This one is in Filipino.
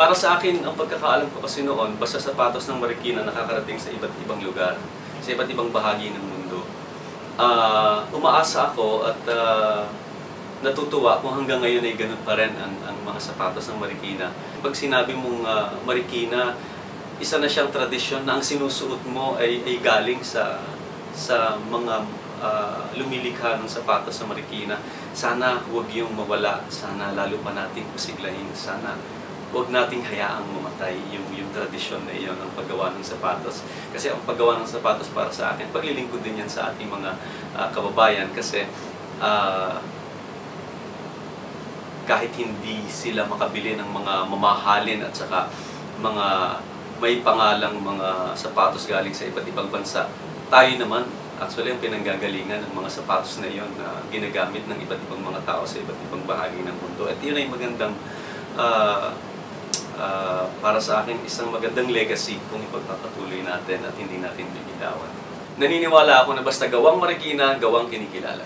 Para sa akin, ang pagkakaalam ko kasi noon, basta sapatos ng Marikina nakakarating sa iba't ibang lugar, sa iba't ibang bahagi ng mundo. Umaasa ako at natutuwa kung hanggang ngayon ay ganun pa rin ang mga sapatos ng Marikina. Pag sinabi mong Marikina, isa na siyang tradisyon na ang sinusuot mo ay galing sa mga lumilikha ng sapatos sa Marikina. Sana huwag yung mawala, sana lalo pa nating pasiglahin, sana huwag nating hayaang mamatay yung tradisyon na iyon, ang paggawa ng sapatos. Kasi ang paggawa ng sapatos para sa akin, paglilingkod din yan sa ating mga kababayan kasi kahit hindi sila makabili ng mga mamahalin at saka mga may pangalang mga sapatos galing sa iba't ibang bansa, tayo naman, actually, ang pinanggagalingan ng mga sapatos na iyon na ginagamit ng iba't ibang mga tao sa iba't ibang bahagi ng mundo. At yun ay magandang, para sa akin, isang magandang legacy kung ipagpapatuloy natin at hindi natin bibitawan. Naniniwala ako na basta gawang Marikina, gawang kinikilala.